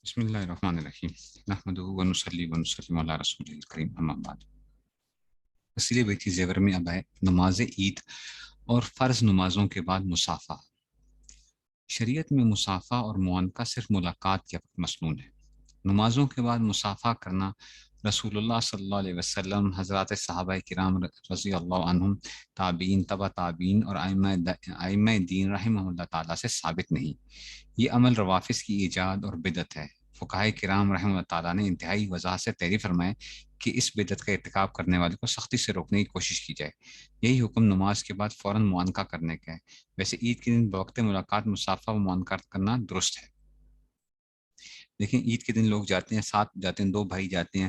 بسم اللہ الرحمن الرحیم نحمدہ ونصلی ونسلم علی رسول الکریم اما بعد۔ وسیلے بیٹی زیور میں اب ہے نماز عید اور فرض نمازوں کے بعد مصافحہ۔ شریعت میں مصافحہ اور معانقہ صرف ملاقات کے وقت مسنون ہے۔ نمازوں کے بعد مصافحہ کرنا رسول اللہ صلی اللہ علیہ وسلم، حضرات صحابہ کرام رضی اللہ عنہم، تابعین، تبع تابعین اور ائمہ دین رحمہ اللہ تعالیٰ سے ثابت نہیں۔ یہ عمل روافظ کی ایجاد اور بدعت ہے۔ فقہائے کرام رحمہ اللہ تعالیٰ نے انتہائی وضاحت سے تحریر فرمائے کہ اس بدعت کا ارتکاب کرنے والے کو سختی سے روکنے کی کوشش کی جائے۔ یہی حکم نماز کے بعد فوراً معانقہ کرنے کا ہے۔ ویسے عید کے دن بوقت ملاقات مصافحہ و معانقہ کرنا درست ہے، لیکن عید کے دن لوگ جاتے ہیں، ساتھ جاتے ہیں، دو بھائی جاتے ہیں،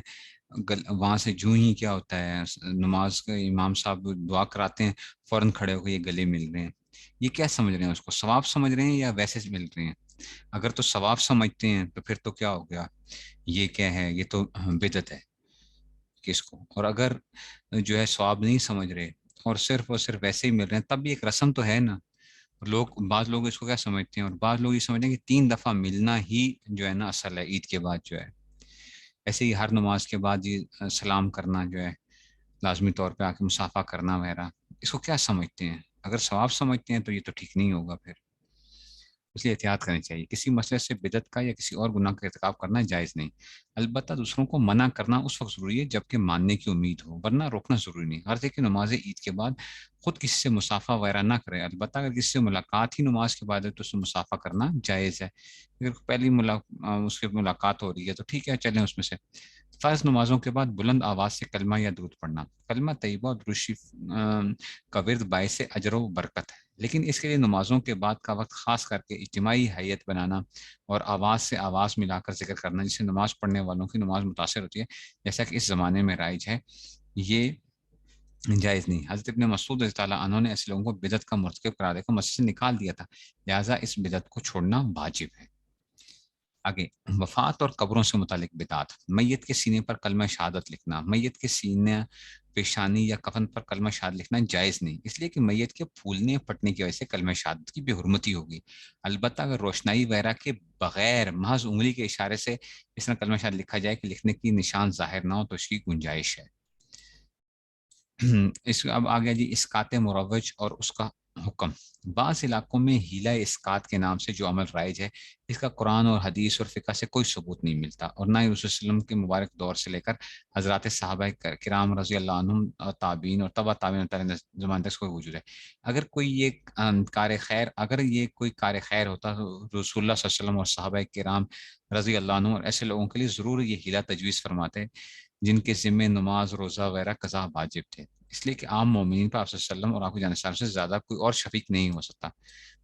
وہاں سے جوں ہی کیا ہوتا ہے، نماز کا امام صاحب دعا کراتے ہیں، فوراً کھڑے ہو کے یہ گلے مل رہے ہیں۔ یہ کیا سمجھ رہے ہیں؟ اس کو ثواب سمجھ رہے ہیں یا ویسے مل رہے ہیں؟ اگر تو ثواب سمجھتے ہیں تو پھر تو کیا ہو گیا، یہ کیا ہے، یہ تو بدعت ہے کس کو۔ اور اگر جو ہے ثواب نہیں سمجھ رہے اور صرف ویسے ہی مل رہے ہیں، تب بھی ایک رسم تو ہے نا۔ بعض لوگ اس کو کیا سمجھتے ہیں، اور بعض لوگ یہ سمجھتے ہیں کہ 3 دفعہ ملنا ہی جو ہے نا اصل ہے عید کے بعد جو ہے۔ ایسے ہی ہر نماز کے بعد یہ سلام کرنا جو ہے لازمی طور پہ آ کے مصافحہ کرنا وغیرہ، اس کو کیا سمجھتے ہیں؟ اگر ثواب سمجھتے ہیں تو یہ تو ٹھیک نہیں ہوگا پھر، اس لیے احتیاط کرنی چاہیے۔ کسی مسئلے سے بدعت کا یا کسی اور گناہ کا ارتکاب کرنا جائز نہیں۔ البتہ دوسروں کو منع کرنا اس وقت ضروری ہے جبکہ ماننے کی امید ہو، ورنہ روکنا ضروری نہیں۔ غرض ہے کہ نماز عید کے بعد خود کسی سے مصافحہ وغیرہ نہ کرے، البتہ اگر کسی سے ملاقات ہی نماز کے بعد ہے تو اس سے مصافحہ کرنا جائز ہے۔ اگر پہلی اس کے ملاقات ہو رہی ہے تو ٹھیک ہے، چلیں اس میں سے۔ فرض نمازوں کے بعد بلند آواز سے کلمہ یا درود پڑھنا، کلمہ طیبہ اور درود شریف کا ورد باعث اجر و برکت ہے، لیکن اس کے لیے نمازوں کے بعد کا وقت خاص کر کے اجتماعی حیت بنانا اور آواز سے آواز ملا کر ذکر کرنا، جس سے نماز پڑھنے والوں کی نماز متاثر ہوتی ہے، جیسا کہ اس زمانے میں رائج ہے، یہ جائز نہیں۔ حضرت ابن مسعود رضی اللہ عنہ نے ایسے لوگوں کو بدعت کا مرتکب قرار دے کر مسجد سے نکال دیا تھا، لہٰذا اس بدعت کو چھوڑنا واجب ہے۔ آگے وفات اور قبروں سے متعلق بدعات۔ میت کے سینے پر کلمہ شہادت لکھنا، میت کے سینے، پیشانی یا کفن پر کلمہ شہادت لکھنا جائز نہیں، اس لیے کہ میت کے پھولنے پھٹنے کی وجہ سے کلمہ شہادت کی بے حرمتی ہوگی۔ البتہ اگر روشنائی وغیرہ کے بغیر محض انگلی کے اشارے سے اس طرح کلمہ شہادت لکھا جائے کہ لکھنے کی نشان ظاہر نہ ہو تو اس کی گنجائش ہے۔ اس اب آ گیا جی اسقاط مروج اور اس کا حکم۔ بعض علاقوں میں ہیلہ اسقاط کے نام سے جو عمل رائج ہے، اس کا قرآن اور حدیث اور فقہ سے کوئی ثبوت نہیں ملتا، اور نہ ہی رسول صلی اللہ علیہ وسلم کے مبارک دور سے لے کر حضرات صحابہ کرام رضی اللہ عنہم اور تابعین اور تبع تابعین زمانے تک کوئی وجود ہے۔ اگر کوئی یہ کار خیر ہوتا تو رسول اللہ صلی اللہ علیہ وسلم اور صحابہ کرام رضی اللہ عنہم اور ایسے لوگوں کے لیے ضرور یہ ہیلہ تجویز فرماتے جن کے ذمے نماز، روزہ وغیرہ قضا واجب تھے، اس لیے کہ عام مومنین پر آپ صلی اللہ علیہ وسلم اور آپ کے جانب سے زیادہ کوئی اور شفیق نہیں ہو سکتا۔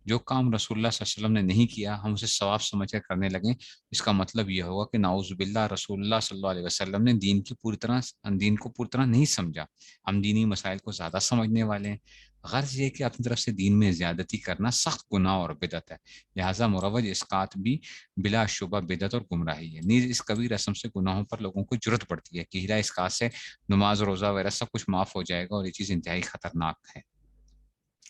جو کام رسول اللہ صلی اللہ علیہ وسلم نے نہیں کیا ہم اسے ثواب سمجھ کر کرنے لگیں، اس کا مطلب یہ ہوگا کہ نعوذ باللہ رسول اللہ صلی اللہ علیہ وسلم نے دین کو پوری طرح نہیں سمجھا، ہم دینی مسائل کو زیادہ سمجھنے والے ہیں۔ غرض یہ کہ اپنی طرف سے دین میں زیادتی کرنا سخت گناہ اور بدعت ہے، لہٰذا مروج اسقاط بھی بلا شبہ بدعت اور گمراہی ہے۔ نیز اس کبھی رسم سے گناہوں پر لوگوں کو جرت پڑتی ہے کہ ہیرا اسقاط سے نماز، روزہ وغیرہ سب کچھ معاف ہو جائے گا، اور یہ چیز انتہائی خطرناک ہے۔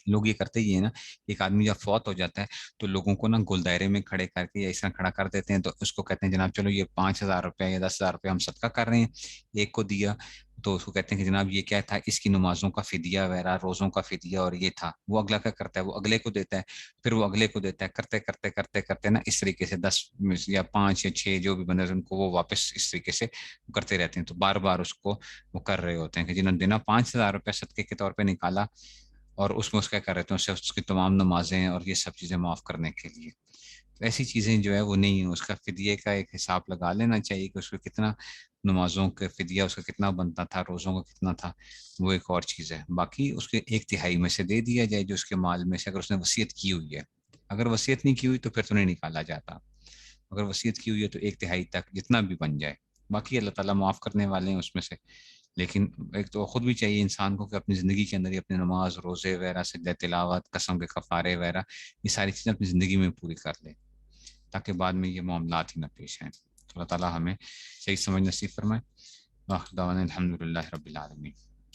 لوگ یہ کرتے ہی ہے نا، ایک آدمی جب فوت ہو جاتا ہے تو لوگوں کو نا گول دائرے میں کھڑے کر کے یا اس طرح کھڑا کر دیتے ہیں، تو اس کو کہتے ہیں جناب چلو یہ 5,000 روپے یا 10,000 روپے ہم صدقہ کر رہے ہیں، ایک کو دیا تو اس کو کہتے ہیں کہ جناب یہ کیا تھا، اس کی نمازوں کا فدیہ وغیرہ، روزوں کا فدیہ، اور یہ تھا۔ وہ اگلا کیا کرتا ہے، وہ اگلے کو دیتا ہے، پھر وہ اگلے کو دیتا ہے، کرتے کرتے کرتے کرتے نا اس طریقے سے 10 یا 5 یا 6 جو بھی بندے ان کو وہ واپس اس طریقے سے کرتے رہتے ہیں، تو بار بار اس کو وہ کر رہے ہوتے ہیں کہ جنہوں نے دینا 5,000 روپے صدقے کے طور پہ نکالا، اور اس میں اس کیا کر رہے ہیں، اس کی تمام نمازیں اور یہ سب چیزیں معاف کرنے کے لیے۔ تو ایسی چیزیں جو ہے وہ نہیں ہیں، اس کا فدیے کا ایک حساب لگا لینا چاہیے کہ اس کو کتنا نمازوں کا فدیہ اس کا کتنا بنتا تھا، روزوں کا کتنا تھا، وہ ایک اور چیز ہے۔ باقی اس کے 1/3 میں سے دے دیا جائے جو اس کے مال میں سے، اگر اس نے وصیت کی ہوئی ہے۔ اگر وصیت نہیں کی ہوئی تو پھر تو نہیں نکالا جاتا، اگر وصیت کی ہوئی ہے تو 1/3 تک جتنا بھی بن جائے، باقی اللہ تعالیٰ معاف کرنے والے ہیں اس میں سے۔ لیکن ایک تو خود بھی چاہیے انسان کو کہ اپنی زندگی کے اندر ہی اپنی نماز، روزے وغیرہ، سجدہ تلاوت، قسم کے کفارے وغیرہ، یہ ساری چیزیں اپنی زندگی میں پوری کر لے تاکہ بعد میں یہ معاملات ہی نہ پیش آئیں۔ اللہ تعالیٰ ہمیں صحیح سمجھ نصیب فرمائے۔ واخر دعوانا الحمد للہ رب العالمین۔